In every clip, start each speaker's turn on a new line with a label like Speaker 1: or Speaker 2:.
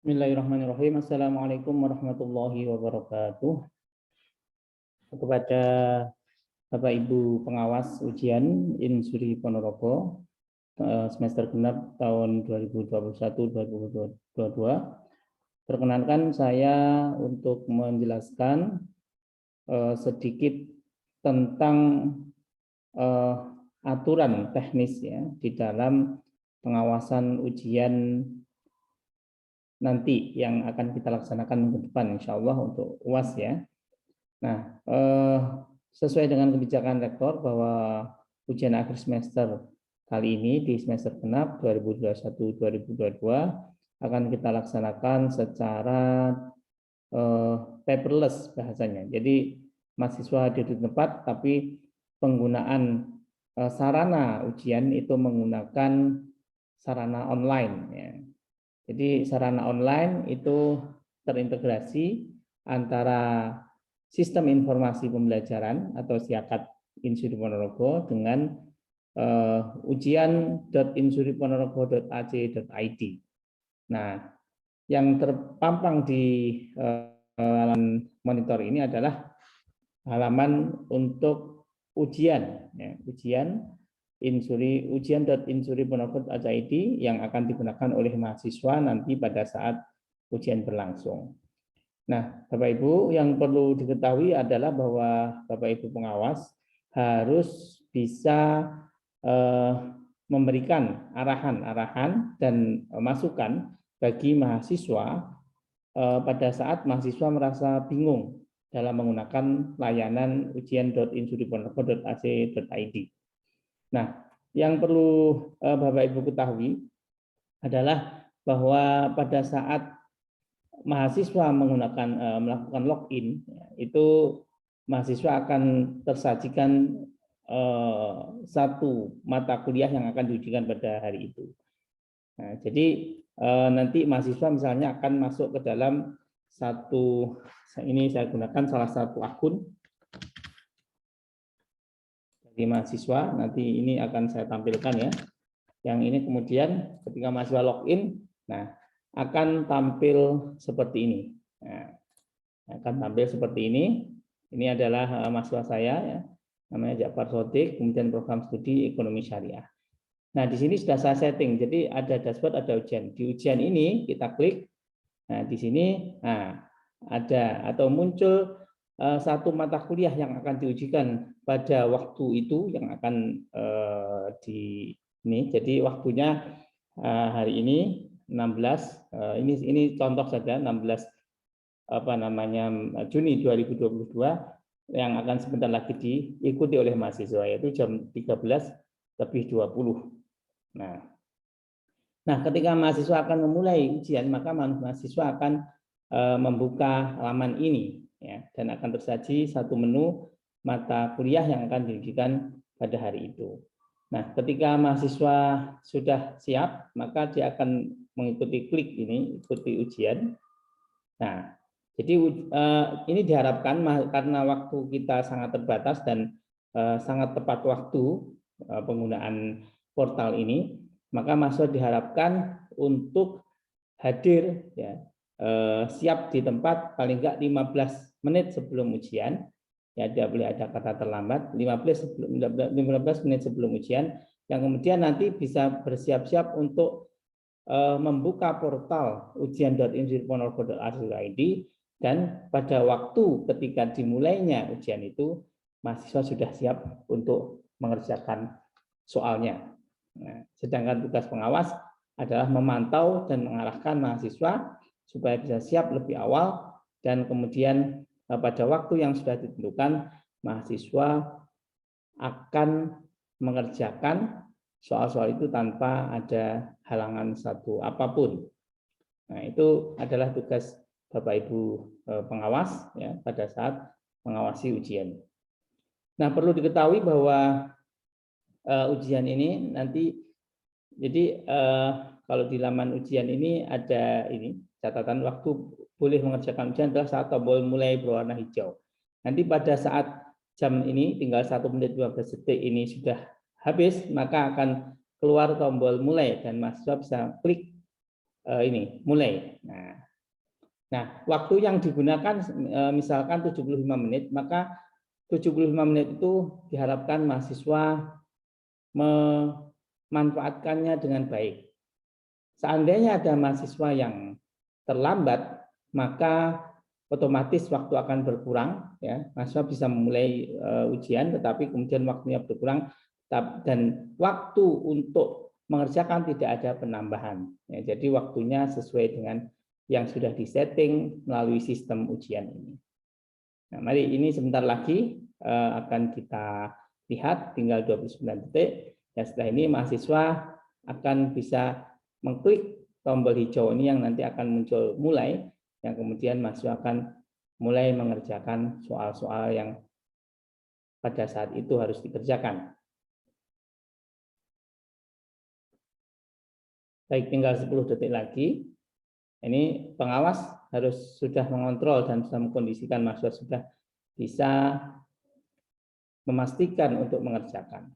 Speaker 1: Bismillahirrahmanirrahim. Assalamualaikum warahmatullahi wabarakatuh. Kepada Bapak Ibu pengawas ujian Insuri Ponorogo semester genap tahun 2021-2022, perkenankan saya untuk menjelaskan sedikit tentang aturan teknis ya di dalam pengawasan ujian nanti yang akan kita laksanakan ke depan insya Allah untuk UAS ya. Nah, sesuai dengan kebijakan rektor bahwa ujian akhir semester kali ini di semester genap 2021-2022 akan kita laksanakan secara paperless bahasanya. Jadi mahasiswa hadir di tempat tapi penggunaan sarana ujian itu menggunakan sarana online ya. Jadi sarana online itu terintegrasi antara sistem informasi pembelajaran atau SIAKAT Insuri Ponorogo dengan ujian.insuriponorogo.ac.id. Nah, yang terpampang di halaman monitor ini adalah halaman untuk ujian, ya, ujian.insuriponorogo.ac.id yang akan digunakan oleh mahasiswa nanti pada saat ujian berlangsung. Nah, Bapak Ibu, yang perlu diketahui adalah bahwa Bapak Ibu pengawas harus bisa memberikan arahan-arahan dan masukan bagi mahasiswa pada saat mahasiswa merasa bingung dalam menggunakan layanan ujian.insuriponorogo.ac.id. Nah, yang perlu Bapak Ibu ketahui adalah bahwa pada saat mahasiswa melakukan login, itu mahasiswa akan tersajikan satu mata kuliah yang akan diujikan pada hari itu. Nah, jadi nanti mahasiswa misalnya akan masuk ke dalam satu, ini saya gunakan salah satu akun di mahasiswa, nanti ini akan saya tampilkan ya. Yang ini kemudian ketika mahasiswa login, nah akan tampil seperti ini. Nah, akan tampil seperti ini. Ini adalah mahasiswa saya ya, namanya Ja'far Sodik, kemudian program studi ekonomi syariah. Nah di sini sudah saya setting, jadi ada dashboard, ada ujian. Di ujian ini kita klik. Nah di sini, nah ada atau muncul satu mata kuliah yang akan diujikan pada waktu itu yang akan di ini. Jadi waktunya hari ini 16 ini contoh saja 16 Juni 2022 yang akan sebentar lagi diikuti oleh mahasiswa yaitu jam 13:20. Nah, ketika mahasiswa akan memulai ujian maka mahasiswa akan membuka halaman ini ya, dan akan tersaji satu menu mata kuliah yang akan diujikan pada hari itu. Nah, ketika mahasiswa sudah siap, maka dia akan mengikuti klik ini, ikuti ujian. Nah, jadi ini diharapkan karena waktu kita sangat terbatas dan sangat tepat waktu penggunaan portal ini, maka mahasiswa diharapkan untuk hadir ya, siap di tempat paling enggak 15 menit sebelum ujian. Ya, tidak boleh ada kata terlambat. 15 menit sebelum ujian, yang kemudian nanti bisa bersiap-siap untuk membuka portal ujian.insuriponorogo.ac.id dan pada waktu ketika dimulainya ujian itu mahasiswa sudah siap untuk mengerjakan soalnya. Nah, sedangkan tugas pengawas adalah memantau dan mengarahkan mahasiswa supaya bisa siap lebih awal dan kemudian pada waktu yang sudah ditentukan mahasiswa akan mengerjakan soal-soal itu tanpa ada halangan satu apapun. Nah, itu adalah tugas Bapak Ibu pengawas ya pada saat mengawasi ujian. Nah, perlu diketahui bahwa ujian ini nanti jadi kalau di laman ujian ini ada ini catatan waktu boleh mengerjakan ujian adalah saat tombol mulai berwarna hijau. Nanti pada saat jam ini tinggal 1 menit 15 detik ini sudah habis, maka akan keluar tombol mulai dan mahasiswa bisa klik ini mulai. Nah, waktu yang digunakan misalkan 75 menit, maka 75 menit itu diharapkan mahasiswa memanfaatkannya dengan baik. Seandainya ada mahasiswa yang terlambat, maka otomatis waktu akan berkurang. Ya, mahasiswa bisa memulai ujian, tetapi kemudian waktunya berkurang dan waktu untuk mengerjakan tidak ada penambahan. Ya, jadi waktunya sesuai dengan yang sudah disetting melalui sistem ujian ini. Nah, mari ini sebentar lagi akan kita lihat, tinggal 29 detik. Dan setelah ini mahasiswa akan bisa mengklik tombol hijau ini yang nanti akan muncul mulai, yang kemudian mahasiswa akan mulai mengerjakan soal-soal yang pada saat itu harus dikerjakan. Baik, tinggal 10 detik lagi. Ini pengawas harus sudah mengontrol dan sudah mengkondisikan mahasiswa sudah bisa memastikan untuk mengerjakan.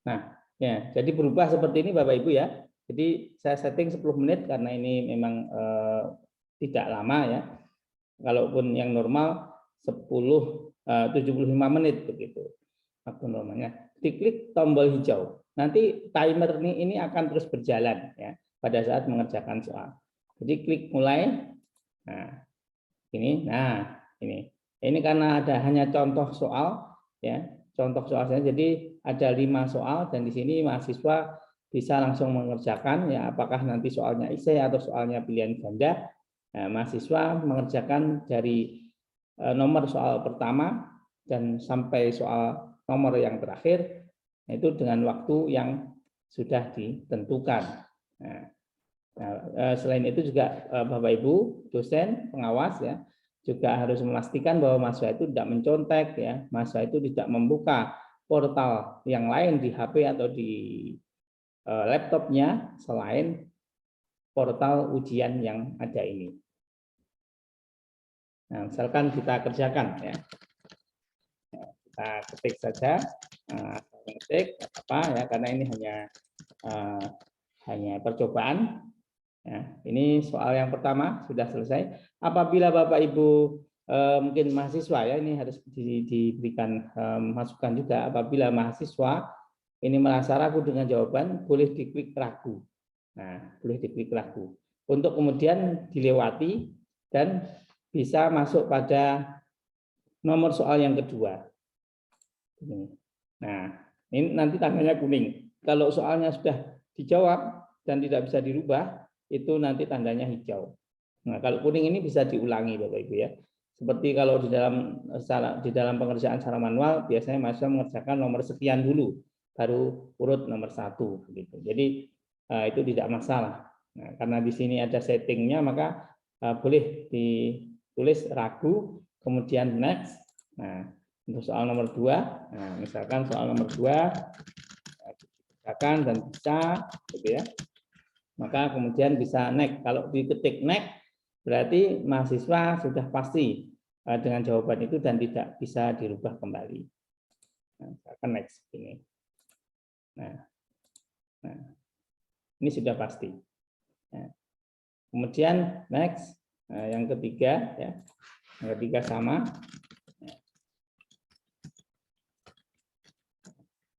Speaker 1: Nah, ya, jadi berubah seperti ini Bapak Ibu ya. Jadi saya setting 10 menit karena ini memang tidak lama ya. Kalaupun yang normal 75 menit begitu waktu normalnya. Diklik tombol hijau. Nanti timer ini akan terus berjalan ya pada saat mengerjakan soal. Jadi klik mulai. Nah, ini karena ada hanya contoh soal ya, contoh soal saja. Jadi ada 5 soal dan di sini mahasiswa bisa langsung mengerjakan ya, apakah nanti soalnya esai atau soalnya pilihan ganda. Nah, mahasiswa mengerjakan dari nomor soal pertama dan sampai soal nomor yang terakhir, itu dengan waktu yang sudah ditentukan. Nah, selain itu juga Bapak Ibu dosen pengawas ya juga harus memastikan bahwa mahasiswa itu tidak mencontek ya, mahasiswa itu tidak membuka portal yang lain di HP atau di laptopnya selain portal ujian yang ada ini. Nah, misalkan kita kerjakan ya, kita ketik saja, ketik apa ya, karena ini hanya percobaan. Ya, ini soal yang pertama sudah selesai. Apabila Bapak Ibu mungkin mahasiswa ya, ini harus diberikan masukan juga. Apabila mahasiswa ini merasa ragu dengan jawaban, boleh diklik ragu. Nah, boleh diklik ragu untuk kemudian dilewati dan bisa masuk pada nomor soal yang kedua. Nah, ini nanti tandanya kuning. Kalau soalnya sudah dijawab dan tidak bisa dirubah, itu nanti tandanya hijau. Nah, kalau kuning ini bisa diulangi Bapak Ibu ya. Seperti kalau di dalam pengerjaan secara manual, biasanya mahasiswa mengerjakan nomor sekian dulu, baru urut nomor 1 begitu. Jadi itu tidak masalah. Nah, karena di sini ada settingnya, maka boleh ditulis ragu, kemudian next. Nah, untuk soal nomor 2, nah, misalkan soal nomor 2 dikerjakan dan bisa, gitu ya. Maka kemudian bisa next. Kalau diketik next, berarti mahasiswa sudah pasti dengan jawaban itu dan tidak bisa dirubah kembali. Nah, misalkan next ini. Nah, ini sudah pasti. Nah, kemudian next, yang ketiga ya, yang ketiga sama.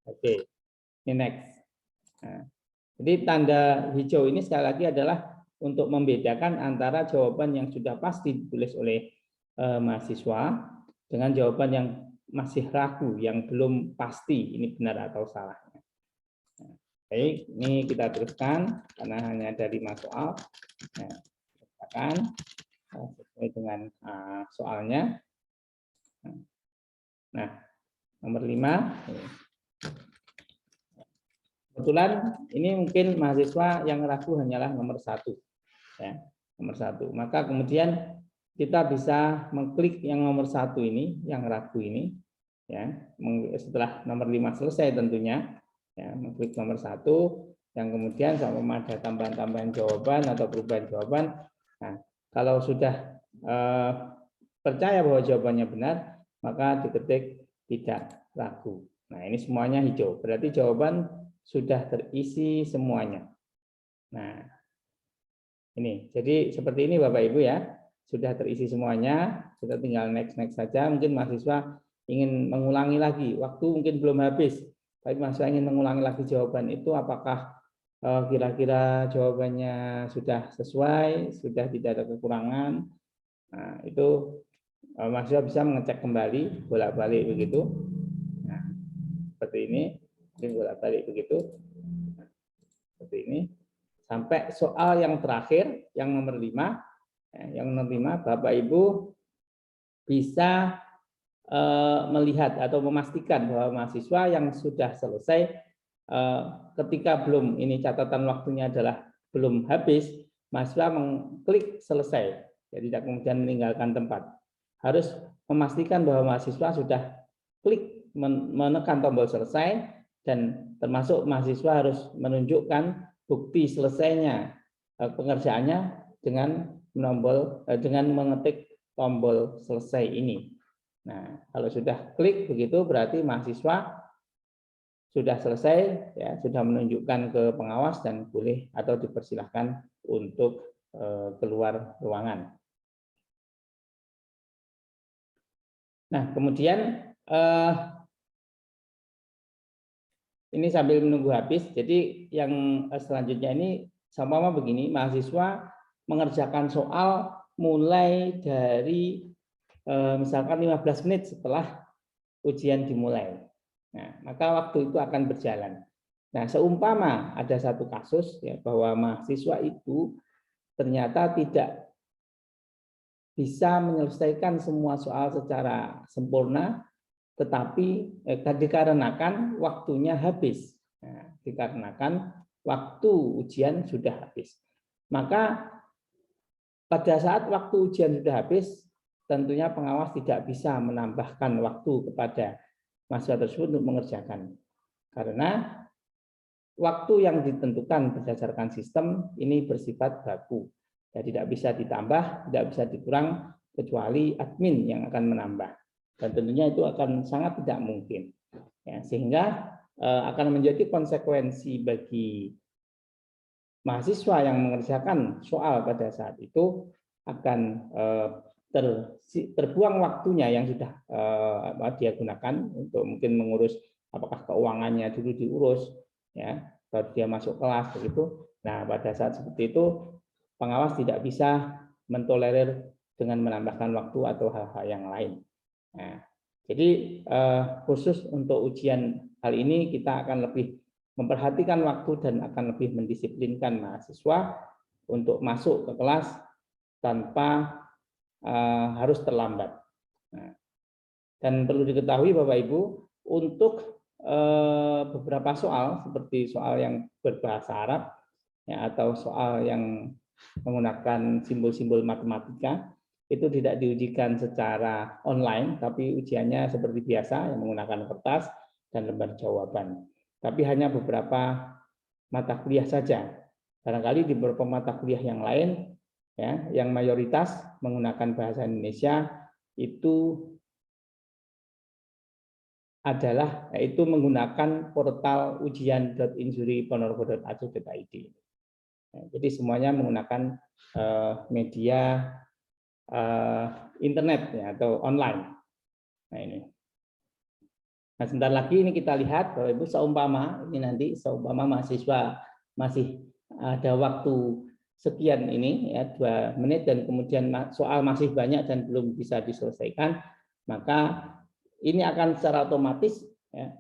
Speaker 1: Oke, ini next. Nah, jadi tanda hijau ini sekali lagi adalah untuk membedakan antara jawaban yang sudah pasti ditulis oleh mahasiswa dengan jawaban yang masih ragu, yang belum pasti ini benar atau salah. Nah, baik, ini kita teruskan karena hanya ada 5 soal. Nah, kerjakan sesuai dengan soalnya. Nah, nomor 5. Kebetulan ini mungkin mahasiswa yang ragu hanyalah nomor 1, ya, nomor 1. Maka kemudian kita bisa mengklik yang nomor 1 ini, yang ragu ini, ya. Setelah nomor 5 selesai tentunya, ya, mengklik nomor 1, yang kemudian sama ada tambahan-tambahan jawaban atau perubahan jawaban. Nah, kalau sudah percaya bahwa jawabannya benar, maka diketik tidak ragu. Nah, ini semuanya hijau, berarti jawaban sudah terisi semuanya. Nah, Ini, jadi seperti ini Bapak Ibu ya, sudah terisi semuanya, sudah tinggal next saja. Mungkin mahasiswa ingin mengulangi lagi, waktu mungkin belum habis, tapi mahasiswa ingin mengulangi lagi jawaban itu, apakah kira-kira jawabannya sudah sesuai, sudah tidak ada kekurangan. Nah, itu mahasiswa bisa mengecek kembali, bolak-balik begitu. Nah, seperti ini, bolak-balik begitu, seperti ini. Sampai soal yang terakhir, yang nomor 5, Bapak Ibu bisa melihat atau memastikan bahwa mahasiswa yang sudah selesai, ketika belum, ini catatan waktunya adalah belum habis, mahasiswa mengklik selesai, jadi tidak kemudian meninggalkan tempat. Harus memastikan bahwa mahasiswa sudah klik menekan tombol selesai, dan termasuk mahasiswa harus menunjukkan bukti selesainya pengerjaannya dengan mengetik tombol selesai ini. Nah, kalau sudah klik begitu berarti mahasiswa sudah selesai, ya, sudah menunjukkan ke pengawas dan boleh atau dipersilahkan untuk keluar ruangan. Nah, kemudian ini sambil menunggu habis, jadi yang selanjutnya ini sama begini, mahasiswa mengerjakan soal mulai dari misalkan 15 menit setelah ujian dimulai. Nah, maka waktu itu akan berjalan. Nah, seumpama ada satu kasus ya, bahwa mahasiswa itu ternyata tidak bisa menyelesaikan semua soal secara sempurna, tetapi dikarenakan waktunya habis. Nah, dikarenakan waktu ujian sudah habis. Maka pada saat waktu ujian sudah habis, tentunya pengawas tidak bisa menambahkan waktu kepada mahasiswa tersebut untuk mengerjakan. Karena waktu yang ditentukan berdasarkan sistem ini bersifat baku. Ya, tidak bisa ditambah, tidak bisa dikurang, kecuali admin yang akan menambah. Dan tentunya itu akan sangat tidak mungkin. Ya, sehingga akan menjadi konsekuensi bagi mahasiswa yang mengerjakan soal pada saat itu akan terbuang waktunya yang sudah dia gunakan untuk mungkin mengurus apakah keuangannya dulu diurus, ya, baru dia masuk kelas begitu. Nah, pada saat seperti itu pengawas tidak bisa mentolerir dengan menambahkan waktu atau hal-hal yang lain. Nah, jadi khusus untuk ujian hal ini kita akan lebih memperhatikan waktu dan akan lebih mendisiplinkan mahasiswa untuk masuk ke kelas tanpa harus terlambat. Nah, dan perlu diketahui Bapak Ibu, untuk beberapa soal seperti soal yang berbahasa Arab, ya, atau soal yang menggunakan simbol-simbol matematika, itu tidak diujikan secara online, tapi ujiannya seperti biasa yang menggunakan kertas dan lembar jawaban. Tapi hanya beberapa mata kuliah saja. Barangkali di beberapa mata kuliah yang lain, ya, yang mayoritas menggunakan bahasa Indonesia itu adalah yaitu menggunakan portal ujian.injuri.ponorogo.ac.id. Jadi semuanya menggunakan media internet, ya, atau online. Nah, ini. Nah, sebentar lagi ini kita lihat Bapak Ibu, seumpama mahasiswa masih ada waktu sekian ini, ya, 2 menit, dan kemudian soal masih banyak dan belum bisa diselesaikan, maka ini akan secara otomatis, ya,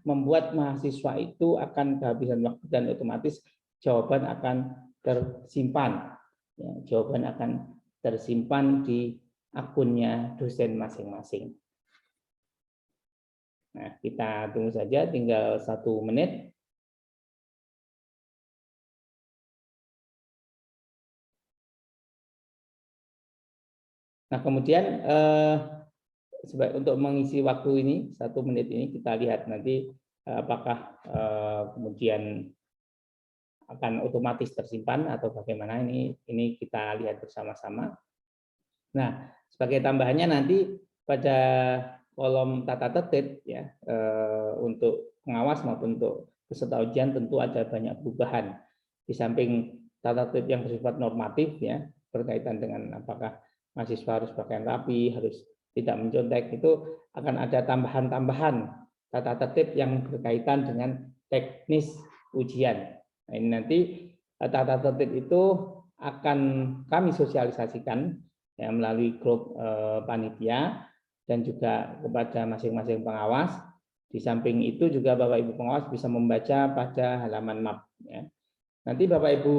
Speaker 1: membuat mahasiswa itu akan kehabisan waktu dan otomatis jawaban akan tersimpan. Ya, jawaban akan tersimpan di akunnya dosen masing-masing. Nah, kita tunggu saja, tinggal 1 menit. Nah, kemudian untuk mengisi waktu ini 1 menit ini, kita lihat nanti apakah kemudian akan otomatis tersimpan atau bagaimana, ini kita lihat bersama-sama. Nah, sebagai tambahannya nanti pada kolom tata tertib, ya, untuk pengawas maupun untuk peserta ujian tentu ada banyak perubahan. Di samping tata tertib yang bersifat normatif ya, berkaitan dengan apakah mahasiswa harus pakaian rapi, harus tidak mencontek, itu akan ada tambahan-tambahan tata tertib yang berkaitan dengan teknis ujian. Nah, ini nanti tata tertib itu akan kami sosialisasikan ya, melalui grup panitia dan juga kepada masing-masing pengawas. Di samping itu juga Bapak Ibu pengawas bisa membaca pada halaman map. Ya. Nanti Bapak Ibu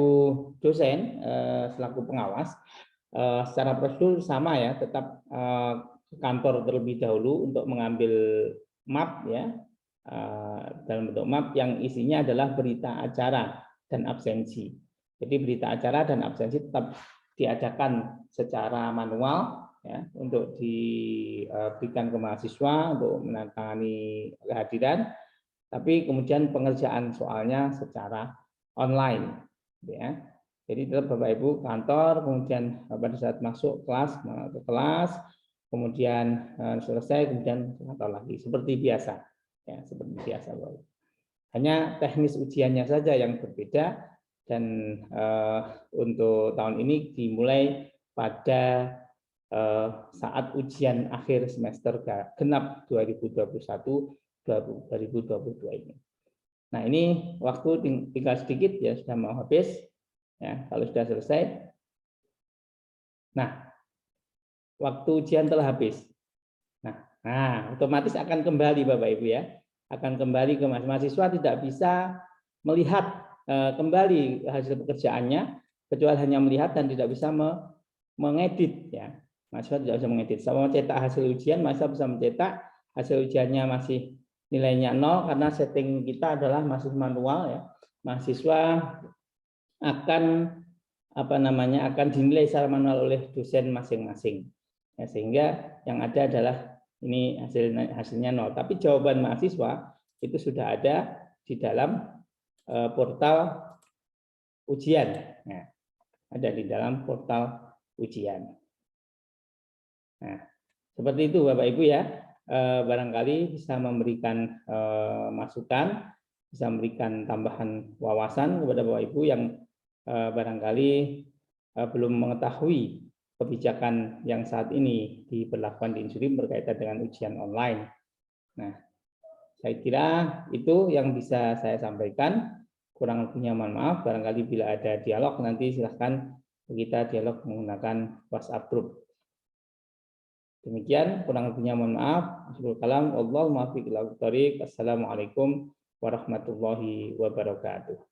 Speaker 1: dosen selaku pengawas secara prosedur sama ya, tetap ke kantor terlebih dahulu untuk mengambil map ya, dalam bentuk map yang isinya adalah berita acara dan absensi. Jadi berita acara dan absensi tetap diadakan secara manual ya, untuk diberikan ke mahasiswa untuk menandatangani kehadiran, tapi kemudian pengerjaan soalnya secara online ya. Jadi tetap Bapak Ibu kantor, kemudian pada saat masuk kelas ke kelas, kemudian selesai, kemudian kantor lagi seperti biasa ya, seperti biasa Bapak. Hanya teknis ujiannya saja yang berbeda, dan untuk tahun ini dimulai pada saat ujian akhir semester genap 2021-2022 ini. Nah, ini waktu tinggal sedikit ya, sudah mau habis. Ya, kalau sudah selesai. Nah, waktu ujian telah habis. Nah, otomatis akan kembali Bapak Ibu ya. Akan kembali ke mahasiswa, tidak bisa melihat kembali hasil pekerjaannya, kecuali hanya melihat dan tidak bisa mengedit ya. Mahasiswa tidak bisa mengedit. Sama mencetak hasil ujian, mahasiswa bisa mencetak hasil ujiannya masih nilainya 0 karena setting kita adalah masih manual ya. Mahasiswa akan akan dinilai secara manual oleh dosen masing-masing. Ya, sehingga yang ada adalah ini hasilnya 0. Tapi jawaban mahasiswa itu sudah ada di dalam portal ujian. Nah, ada di dalam portal ujian. Nah, seperti itu Bapak Ibu ya. Barangkali bisa memberikan masukan, bisa memberikan tambahan wawasan kepada Bapak Ibu yang barangkali belum mengetahui kebijakan yang saat ini diberlakukan di Insurim berkaitan dengan ujian online. Nah, saya kira itu yang bisa saya sampaikan. Kurang lebihnya mohon maaf. Barangkali bila ada dialog nanti silahkan kita dialog menggunakan WhatsApp group. Demikian, kurang lebihnya mohon maaf. Akhirul kalam, Assalamualaikum warahmatullahi wabarakatuh.